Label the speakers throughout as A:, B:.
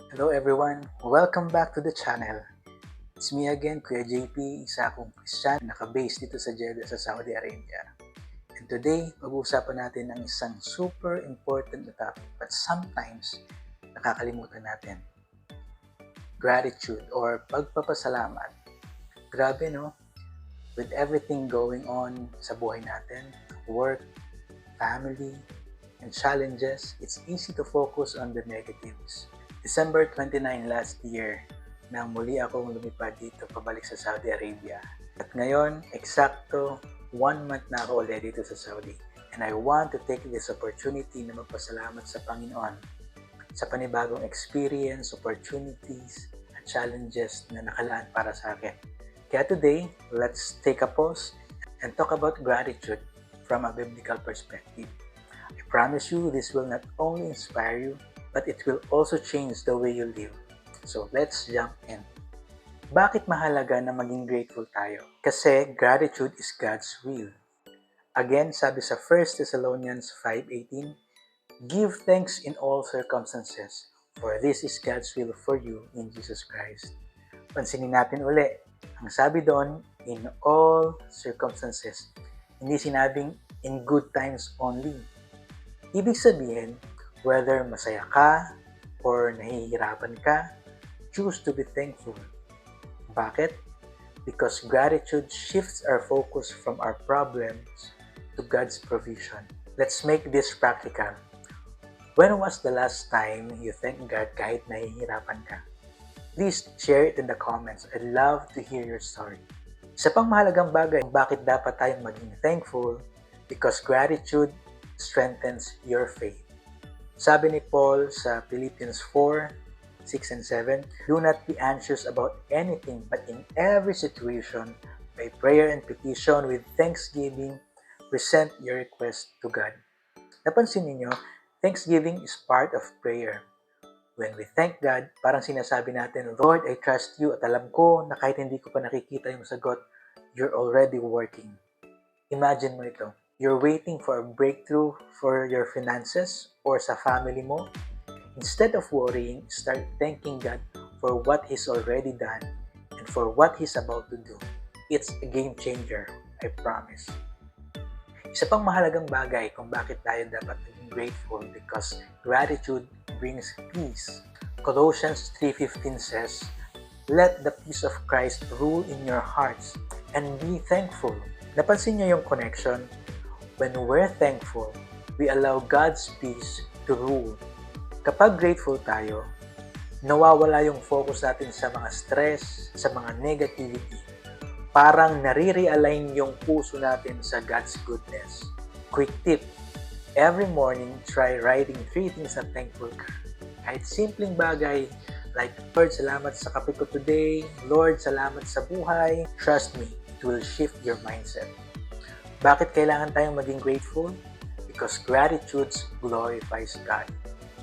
A: Hello everyone! Welcome back to the channel. It's me again, Kuya JP, isa akong Christian na naka-base dito sa Jeddah sa Saudi Arabia. And today, pag-uusapan natin ang isang super important na topic but sometimes nakakalimutan natin. Gratitude or pagpapasalamat. Grabe no? With everything going on sa buhay natin, work, family, and challenges, it's easy to focus on the negatives. December 29 last year, nang muli akong lumipad dito pabalik sa Saudi Arabia. At ngayon, eksakto 1 month na ako ulit dito sa Saudi. And I want to take this opportunity na magpasalamat sa Panginoon sa panibagong experience, opportunities, at challenges na nakalaan para sa akin. Kaya today, let's take a pause and talk about gratitude from a biblical perspective. I promise you, this will not only inspire you, but it will also change the way you live. So let's jump in. Bakit mahalaga na maging grateful tayo? Kasi gratitude is God's will. Again, sabi sa 1 Thessalonians 5:18, give thanks in all circumstances, for this is God's will for you in Jesus Christ. Pansinin natin uli, ang sabi doon, in all circumstances, hindi sinabing in good times only. Ibig sabihin, whether masaya ka or nahihirapan ka, choose to be thankful. Bakit? Because gratitude shifts our focus from our problems to God's provision. Let's make this practical. When was the last time you thanked God kahit nahihirapan ka? Please share it in the comments. I'd love to hear your story. Isa pang mahalagang bagay bakit dapat tayong maging thankful, because gratitude strengthens your faith. Sabi ni Paul sa Philippians 4:6 and 7, do not be anxious about anything, but in every situation, by prayer and petition with thanksgiving, present your request to God. Napansin niyo, thanksgiving is part of prayer. When we thank God, parang sinasabi natin, Lord, I trust you at alam ko na kahit hindi ko pa nakikita yung sagot, you're already working. Imagine mo ito. You're waiting for a breakthrough for your finances or sa family mo. Instead of worrying, start thanking God for what He's already done and for what He's about to do. It's a game changer, I promise. Isa pang mahalagang bagay kung bakit tayo dapat maging grateful, because gratitude brings peace. Colossians 3:15 says, let the peace of Christ rule in your hearts and be thankful. Napansin niyo yung connection? When we're thankful, we allow God's peace to rule. Kapag grateful tayo, nawawala yung focus natin sa mga stress, sa mga negativity. Parang nare-realign yung puso natin sa God's goodness. Quick tip, every morning, try writing 3 things na thankful ka. Kahit simpleng bagay, like, Lord, salamat sa kape ko today. Lord, salamat sa buhay. Trust me, it will shift your mindset. Bakit kailangan tayong maging grateful? Because gratitude glorifies God.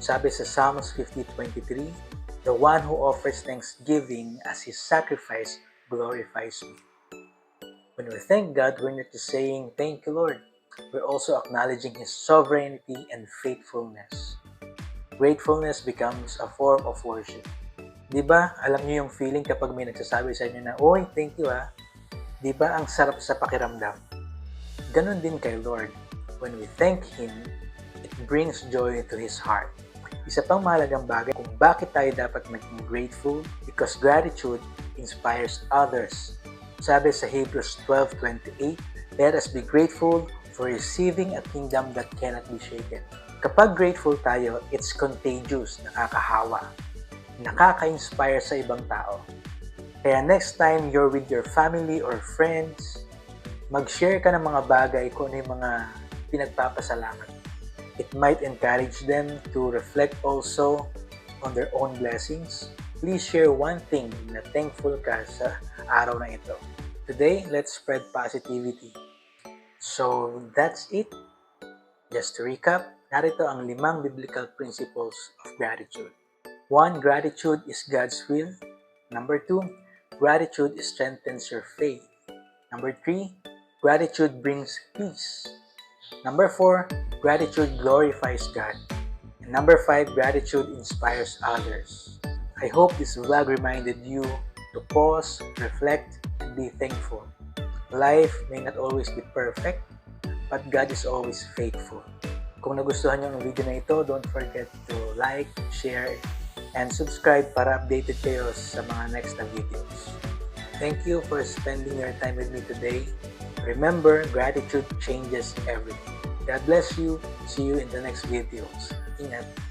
A: Sabi sa Psalms 50:23, the one who offers thanksgiving as his sacrifice glorifies me. When we thank God, we're not just saying, thank you, Lord. We're also acknowledging His sovereignty and faithfulness. Gratefulness becomes a form of worship. Diba, alam niyo yung feeling kapag may nagsasabi sa inyo na, oy, thank you ah. Diba, ang sarap sa pakiramdam. Ganon din kay Lord. When we thank Him, it brings joy to His heart. Isa pang mahalagang bagay kung bakit tayo dapat maging grateful, because gratitude inspires others. Sabi sa Hebrews 12:28, let us be grateful for receiving a kingdom that cannot be shaken. Kapag grateful tayo, it's contagious, nakakahawa, nakaka-inspire sa ibang tao. Kaya next time you're with your family or friends, mag-share ka ng mga bagay kung ano yung mga pinagpapasalamat. It might encourage them to reflect also on their own blessings. Please share one thing na thankful ka sa araw na ito. Today, let's spread positivity. So, that's it. Just to recap, narito ang 5 biblical principles of gratitude. 1. Gratitude is God's will. Number 2, gratitude strengthens your faith. Number 3, gratitude brings peace. Number 4, gratitude glorifies God. And number 5, gratitude inspires others. I hope this vlog reminded you to pause, reflect, and be thankful. Life may not always be perfect, but God is always faithful. Kung nagustuhan niyo ang video na ito, don't forget to like, share, and subscribe para updated kayo sa mga next na videos. Thank you for spending your time with me today. Remember, gratitude changes everything. God bless you. See you in the next videos. Ingat.